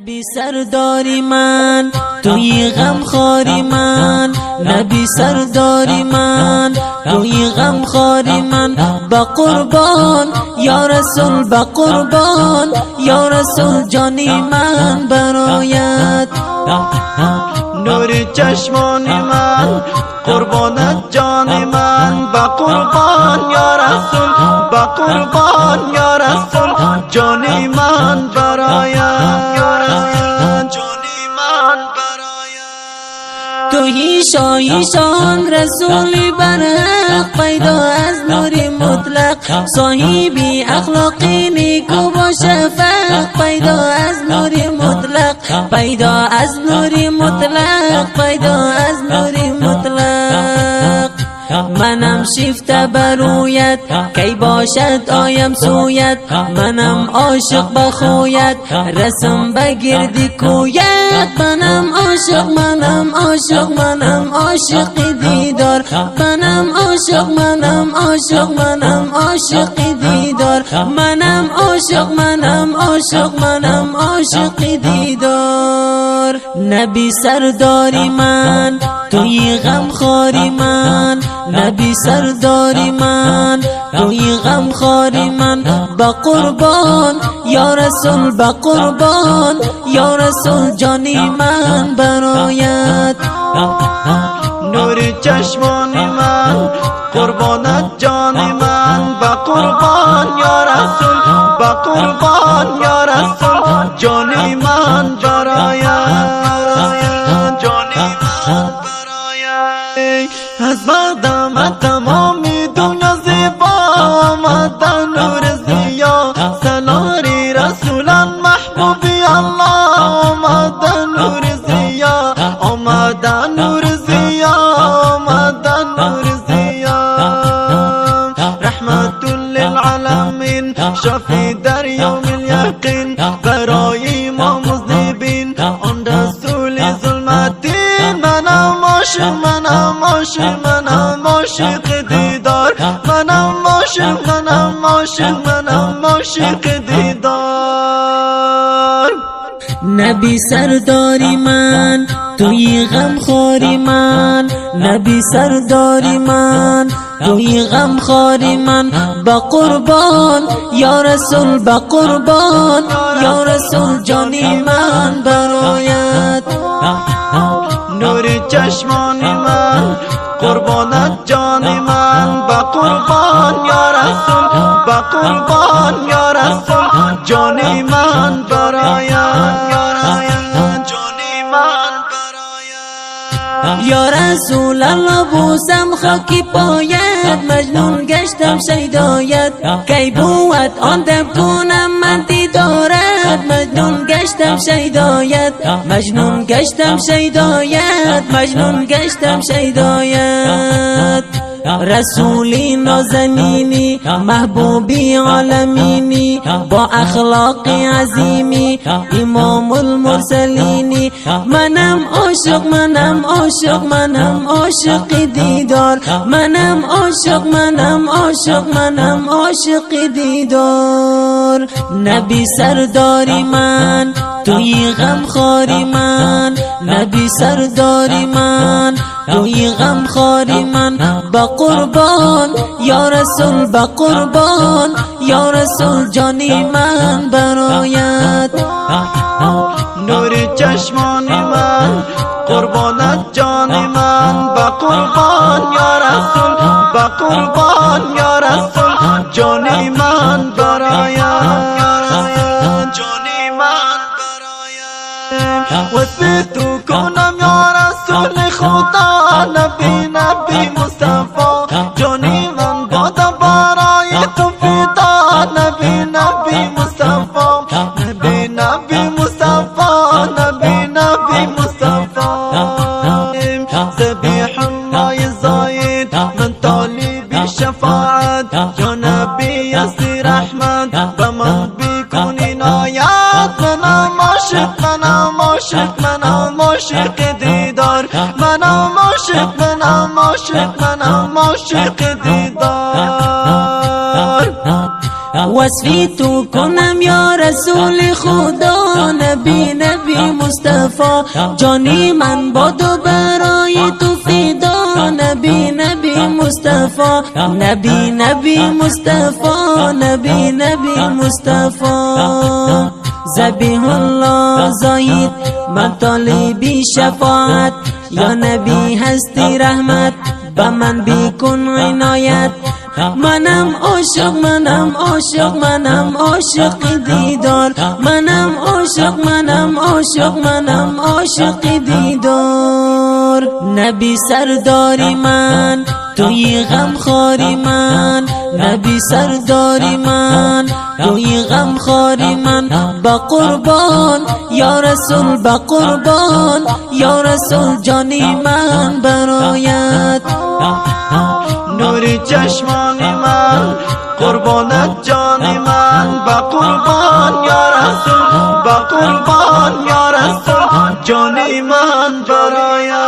نبی سرداری من توی غم خواری من، نبی سرداری من توی غم خواری من، با قربان یا رسول، با قربان یا رسول جانی من برایت. نور چشمان من قربانت جان من، با قربان یا رسول، با قربان یا رسول جانی من برایت، جانی من برایت. توی شایشان رسولی برق پیدا از نور مطلق، صاحبی اخلاقی نیکو با شفق پیدا از نور مطلق، پیدا از نور مطلق، پیدا از نور مطلق. منم شیفته برویت کی باشد آیم سویت، منم عاشق بخویت رسم بگردی کویت. منم عاشق، منم عاشق، منم عاشق دیدار، منم عاشق، منم عاشق، منم عاشق دیدار، منم عاشق، منم عاشق، منم عاشق دیدار. نبی سرداری من توی غم خواری من، نبی سرداری من توی غم خواری من، با قربان یا رسول، با قربان یا رسول جانی من برایت. نور چشمان من قربانت جان من، با قربان یا رسول، با قربان یا رسول جانی من برایت، جانی من برایت. از مردم تمامی دنیا زیبا آمدن نور ضیا، سلاری رسولان محبوبی الله آمدن نور ضیا، آمدن نور ضیا، آمدن نور ضیا. رحمت للعالمین شفی در یوم الیقین، برای ما مذنبین آن رسول ظلمتین. منم عاشق، منم عاشق، منم عاشق دیدار، منم عاشق، منم عاشق، منم عاشق دیدار. نبی سرداری من توی غم خواری من، نبی سرداری من توی غم خواری من، با قربان یا رسول، با قربان یا رسول جانی من برایت. نور چشمان من قربانت جان من، با قربان یا رسول، با قربان یا رسول جانی من برایت، جانی من برایت. یا رسول الله بوسم خاکی پایت، مجنون گشتم شیدایت کی بود آن دم کنم من دیدارت. مجنون گشتم شیدایت، مجنون گشتم شیدایت، مجنون گشتم شیدایت. رسولی نازنینی محبوبی عالمینی، با اخلاق عظیمی امام المرسلینی. منم عاشق، منم عاشق، منم عاشق دیدار، منم عاشق، منم عاشق، منم عاشق دیدار. نبی سرداری من توی غم خواری من، نبی سرداری من توی غم خواری من، با قربان یا رسول، با قربان یا رسول جانی من برایت. نور چشمان من قربانت جان من، با قربان یا رسول، با قربان یا رسول جانی من برایت، جانی من برایت. وصف تو کنم یا رسول خدا، نبی نبی مصطفی جانی من بادا برای تو فدا. نبی نبی مصطفی، نبی نبی مصطفی، نبی نبی مصطفی. سبیح الله زاید من طالب شفاعت، یا نبی یسی رحمت و من بیکن عنایت. منم عاشق، منم عاشق، منم عاشق دیدار، منم عاشق، منم عاشق، منم عاشق دیدار. وصفی تو کنم یا رسول خدا، نبی نبی مصطفی، جانی من بادو برای تو فدا، نبی نبی مصطفی، نبی نبی مصطفی، نبی نبی مصطفی. ذبیح الله زاهد من طالبی شفاعت، یا نبی هستی رحمت به من بیکن عنایت. منم عاشق منم عاشق منم عاشق دیدار، منم عاشق منم عاشق منم عاشق دیدار. نبی سرداری من توی غم خاری من، نبی سرداری من توی غم خاری من. با قربان یا رسول با قربان یا رسول جانی من برایت. نوری چشمان من قربانت جان من، با قربان یا رسول با قربان یا رسول جان من برایت.